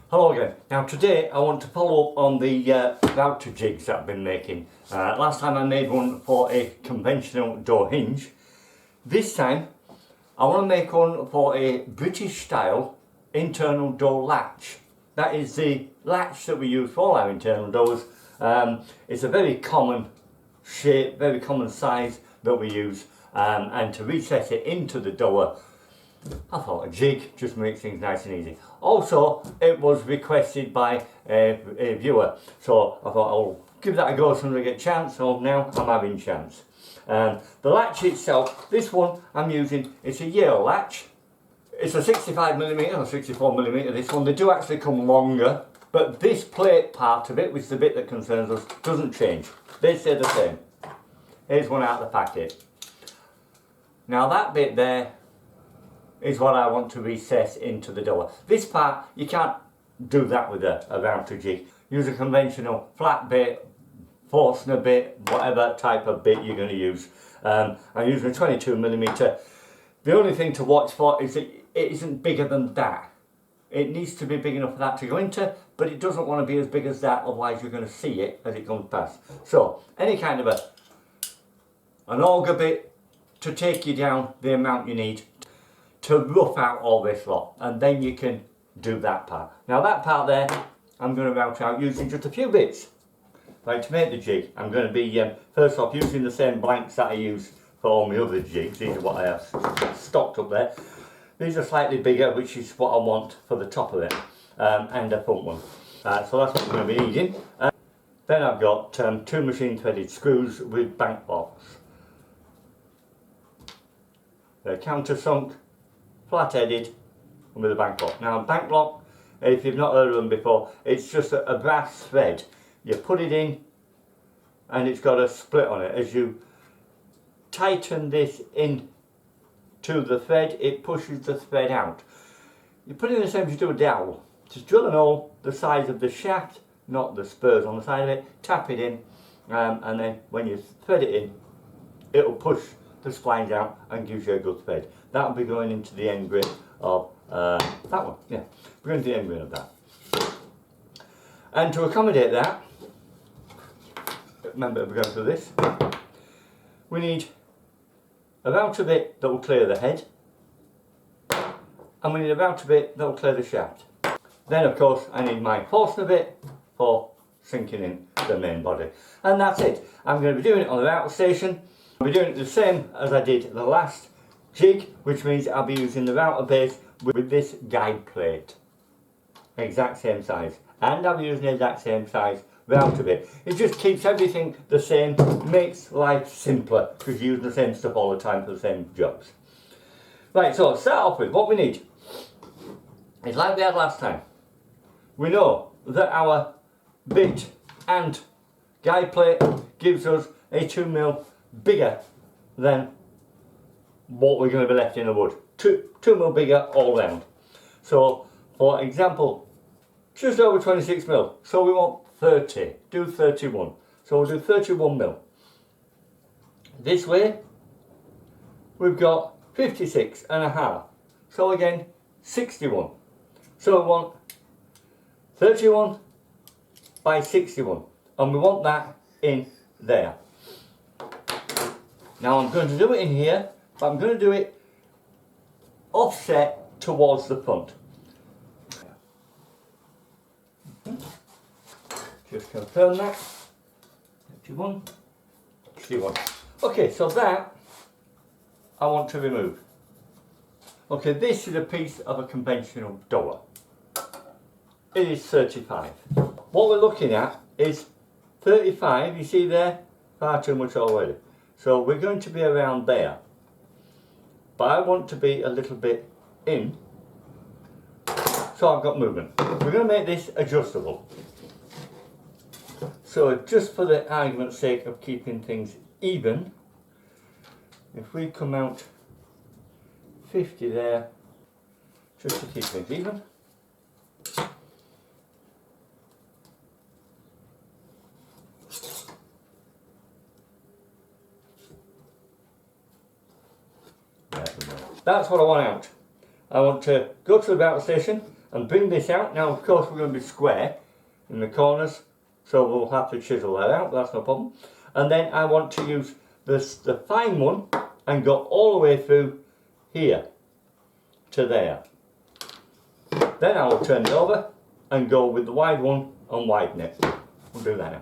Hello again. Now today I want to follow up on the router jigs that I've been making. Last time I made one for a conventional door hinge. This time I want to make one for a British style internal door latch. That is the latch that we use for all our internal doors. It's a very common shape, very common size that we use, and to recess it into the door, I thought a jig just makes things nice and easy. Also, it was requested by a viewer, so I thought I'll give that a go as soon as I get a chance. So now I'm having chance. The latch itself, this one I'm using, it's a Yale latch. It's a 65mm or 64mm. This one, they do actually come longer, but this plate part of it, which is the bit that concerns us, doesn't change. They stay the same. Here's one out of the packet. Now that bit there is what I want to recess into the door. This part, you can't do that with a router jig. Use a conventional flat bit, Forstner bit, whatever type of bit you're going to use. I'm using a 22mm. The only thing to watch for is that it isn't bigger than that. It needs to be big enough for that to go into, but it doesn't want to be as big as that, otherwise you're going to see it as it comes past. So, any kind of an auger bit to take you down the amount you need to rough out all this lot, and then you can do that part. Now that part there, I'm going to route out using just a few bits. Like to make the jig, I'm going to be first off using the same blanks that I use for all my other jigs. These are what I have stocked up there. These are slightly bigger, which is what I want for the top of it, and a front one. So that's what I'm going to be needing. Then I've got two machine threaded screws with bank locks. They're countersunk, flat-headed, and with a bank lock. Now a bank lock, if you've not heard of them before, it's just a brass thread. You put it in and it's got a split on it. As you tighten this in to the thread, it pushes the thread out. You put it in the same as you do a dowel. Just drill an hole the size of the shaft, not the spurs on the side of it, tap it in, and then when you thread it in, it'll push the splines out and gives you a good thread. That'll be going into the end grain of that one. Yeah, we're going to the end grain of that. And to accommodate that, remember we're going through this, we need a router bit that will clear the head, and we need a router bit that will clear the shaft. Then of course I need my Forstner bit for sinking in the main body. And that's it. I'm going to be doing it on the router station. I'll be doing it the same as I did the last jig, which means I'll be using the router base with this guide plate. Exact same size. And I'll be using the exact same size router bit. It just keeps everything the same, makes life simpler, because you use the same stuff all the time for the same jobs. Right, so to start off with, what we need is like we had last time. We know that our bit and guide plate gives us a 2mm bigger than what we're going to be left in the wood. 2mm bigger all round. So, for example, just over 26mm. So we want 30. Do 31. So we'll do 31mm. This way, we've got 56.5. So again, 61. So we want 31 by 61. And we want that in there. Now I'm going to do it in here, but I'm going to do it offset towards the front. Just confirm that. 51, 61. Okay, so that I want to remove. Okay, this is a piece of a conventional door. It is 35. What we're looking at is 35, you see there? Far too much already. So we're going to be around there. But I want to be a little bit in. So I've got movement. We're going to make this adjustable. So just for the argument's sake of keeping things even, if we come out 50 there, just to keep things even. That's what I want out. I want to go to the router station and bring this out. Now of course we're going to be square in the corners, so we'll have to chisel that out, that's no problem. And then I want to use the fine one and go all the way through here to there. Then I will turn it over and go with the wide one and widen it. We'll do that now.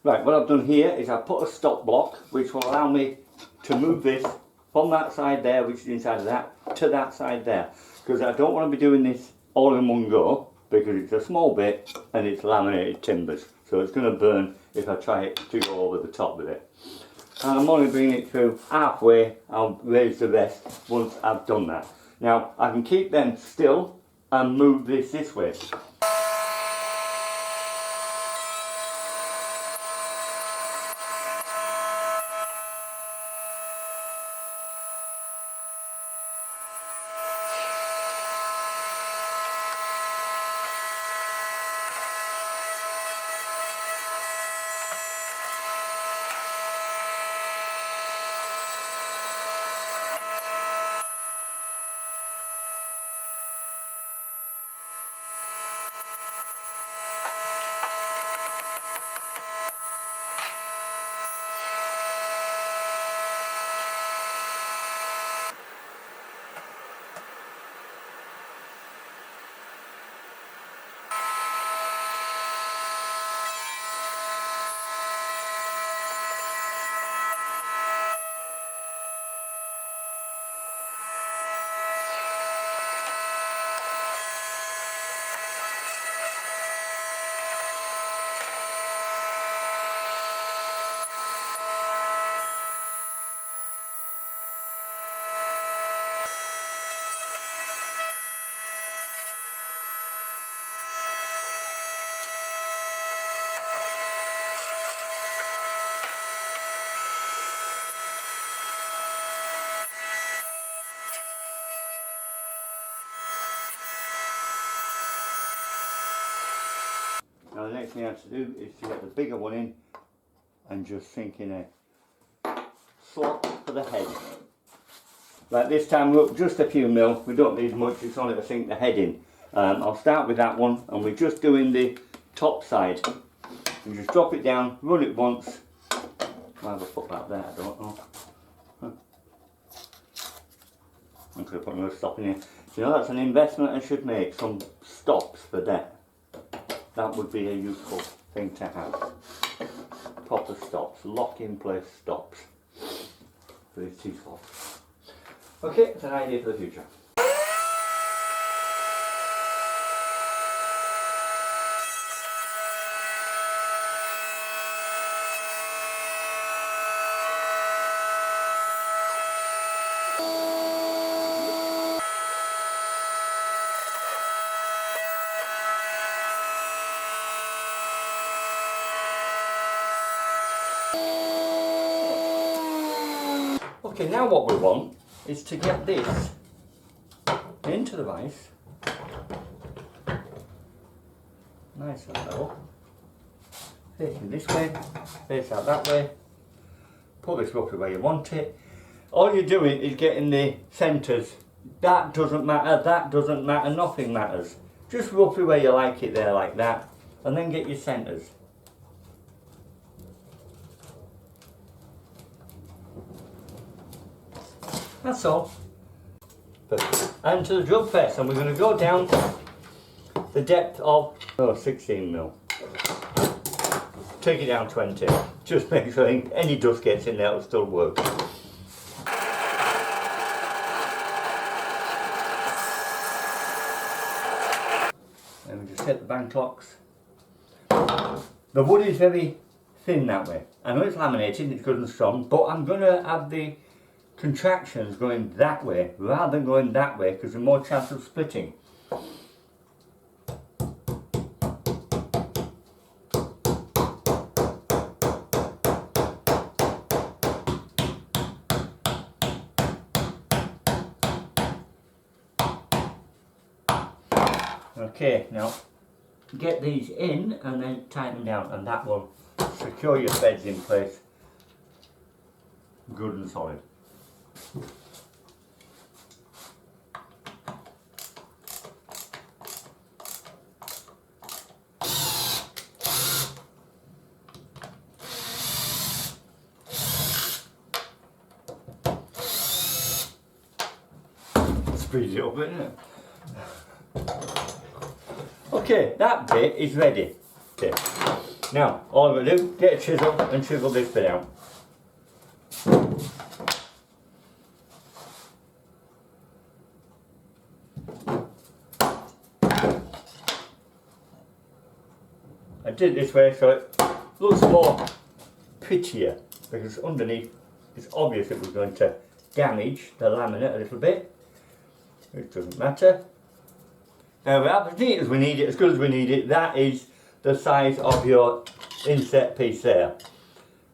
Right, what I've done here is I've put a stop block which will allow me to move this from that side there, which is inside of that, to that side there. Because I don't want to be doing this all in one go, because it's a small bit and it's laminated timbers. So it's going to burn if I try it to go over the top with it. And I'm only bringing it through halfway. I'll raise the rest once I've done that. Now I can keep them still and move this way. Now the next thing I have to do is to get the bigger one in and just sink in a slot for the head. Like this time we're up just a few mil, we don't need much, it's only to sink the head in. I'll start with that one and we're just doing the top side. You just drop it down, run it once. I'll have a put that there, I don't know. I'm going to put another stop in here. You know, that's an investment I should make, some stops for that. That would be a useful thing to have. Proper stops, lock in place stops for these T-slots. Okay, it's an idea for the future. Okay, now what we want is to get this into the vise, nice and level, facing this way, face out that way, pull this roughly where you want it. All you're doing is getting the centres. That doesn't matter, nothing matters. Just roughly where you like it there, like that, and then get your centres. That's all. And to the drill press, and we're going to go down the depth of 16 mil. Take it down 20. Just make sure any dust gets in there, it'll still work. And we just hit the bank locks. The wood is very thin that way. I know it's laminated, it's good and strong, but I'm going to have the contractions going that way rather than going that way because there's more chance of splitting. Okay, now get these in and then tighten them down, and that will secure your beds in place good and solid. speed it up, isn't it? Okay, that bit is ready. Okay. Now, all I'm going to do, get a chisel and chisel this bit out. I did it this way so it looks more prettier, because underneath it's obvious it was going to damage the laminate a little bit. It doesn't matter. Now we have as neat as we need it, as good as we need it. That is the size of your inset piece there.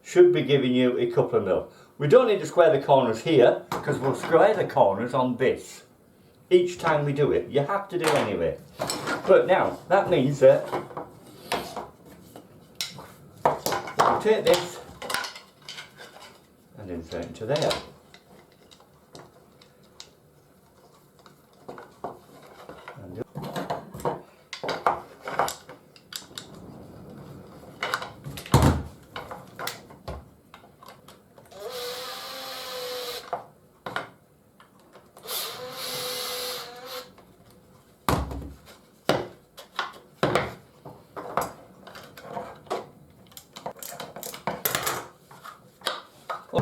Should be giving you a couple of mil. We don't need to square the corners here, because we'll square the corners on this each time we do it. You have to do anyway. But now that means that we'll take this and insert into there.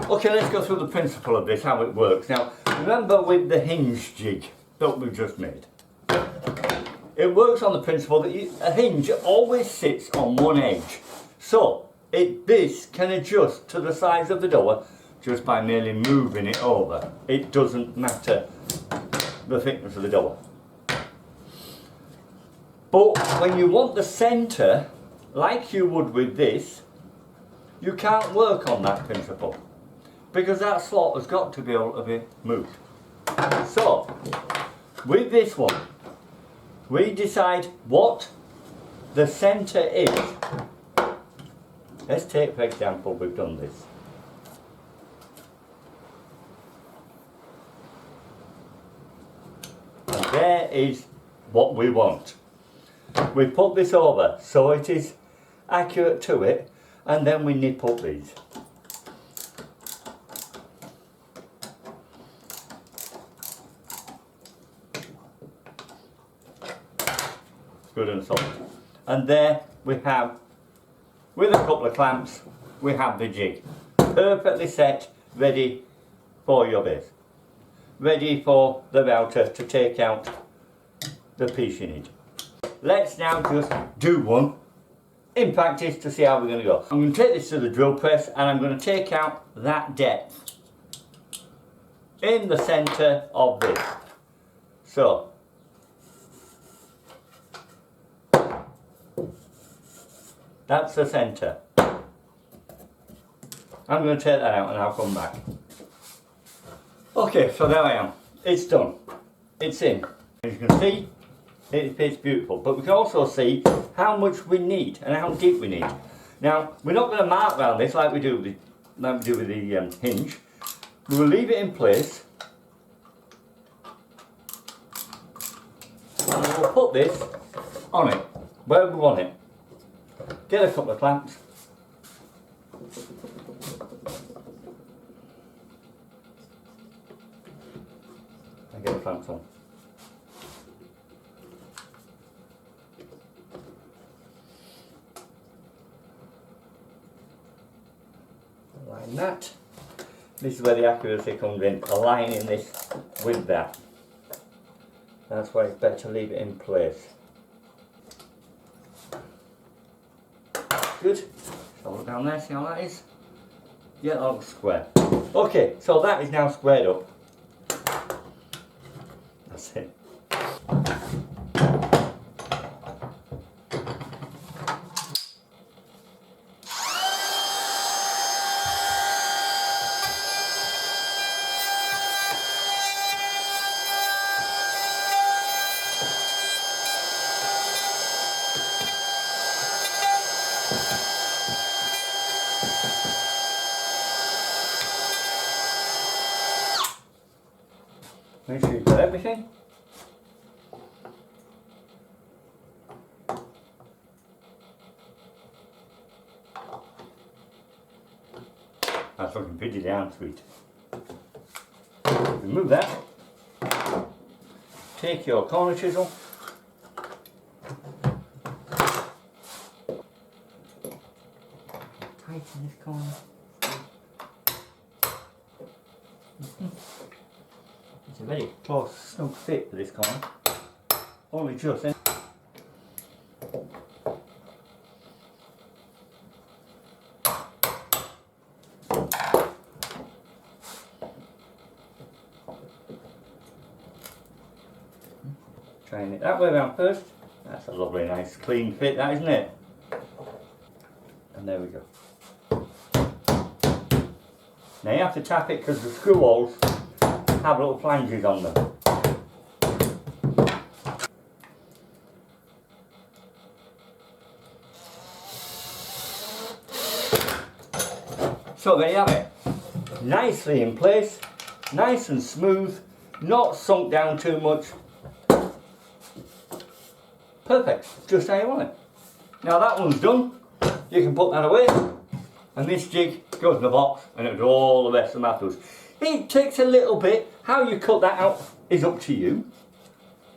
Okay, let's go through the principle of this, how it works. Now, remember with the hinge jig that we've just made, it works on the principle that a hinge always sits on one edge. So, this can adjust to the size of the door just by merely moving it over. It doesn't matter the thickness of the door. But when you want the centre, like you would with this, you can't work on that principle, because that slot has got to be able to be moved. So, with this one, we decide what the centre is. Let's take, for example, we've done this. And there is what we want. We put this over so it is accurate to it, and then we nip up these. Good and solid. And there we have, with a couple of clamps, we have the jig. Perfectly set, ready for your base. Ready for the router to take out the piece you need. Let's now just do one in practice to see how we're going to go. I'm going to take this to the drill press and I'm going to take out that depth in the centre of this. So, that's the centre. I'm going to take that out and I'll come back. Okay, so there I am. It's done. It's in. As you can see, it's beautiful. But we can also see how much we need and how deep we need. Now, we're not going to mark around this like we do with the hinge. We will leave it in place. And we'll put this on it, where we want it. Get a couple of clamps. And get the clamps on. Align that. This is where the accuracy comes in, aligning this with that. That's why it's better to leave it in place. Good. So look down there, see how that is? Yeah, that looks square. Okay, so that is now squared up. That's it. Make sure you've got everything. That's looking pretty damn sweet. Remove that. take your corner chisel, tighten this corner. It's a very close, snug fit for this corner. Only just then. Trying it that way around first. That's a lovely, nice, clean fit, that, isn't it? And there we go. Now you have to tap it because the screw holes have little flanges on them. So there you have it. Nicely in place, nice and smooth, not sunk down too much. Perfect, just how you want it. Now that one's done, you can put that away, and this jig goes in the box and it'll do all the rest of the matters. It takes a little bit, how you cut that out is up to you.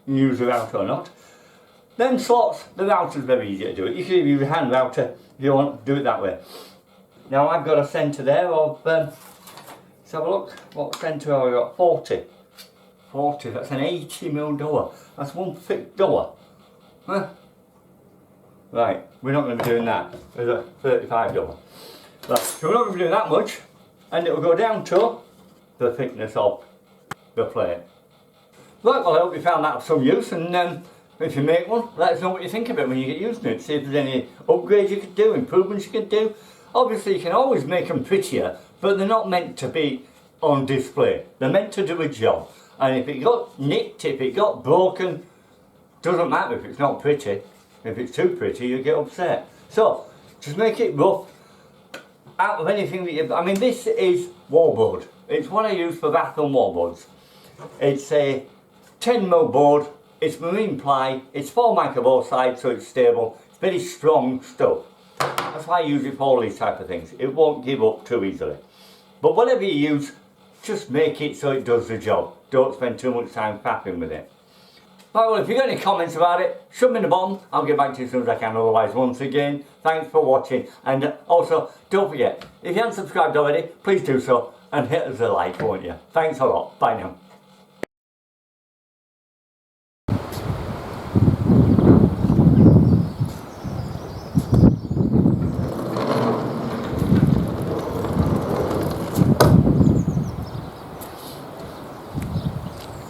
You use a router or not. Then slots, the router's very easy to do it. You can use a hand router if you want to do it that way. Now I've got a centre there of, let's have a look, what centre have I got? 40. 40, that's an 80mm door. That's one thick door. Huh? Right, we're not going to be doing that. There's a 35 door. Right, so we're not going to be doing that much, and it will go down to the thickness of the plate. Right, well I hope you found that of some use, and if you make one, let us know what you think of it when you get used to it. See if there's any upgrades you could do, improvements you could do. Obviously you can always make them prettier, but they're not meant to be on display. They're meant to do a job. And if it got nicked, if it got broken, doesn't matter if it's not pretty. If it's too pretty, you get upset. So, just make it rough. Out of anything that you... I mean, this is wallboard. It's what I use for bathroom wallboards. It's a 10mm board. It's marine ply. It's 4 mica both sides, so it's stable. It's very strong stuff. That's why I use it for all these type of things. It won't give up too easily. But whatever you use, just make it so it does the job. Don't spend too much time faffing with it. Right, well, if you've got any comments about it, shove them in the bottom. I'll get back to you as soon as I can. Otherwise, once again, thanks for watching. And also, don't forget, if you haven't subscribed already, please do so. And hit us a like, won't you? Thanks a lot. Bye now.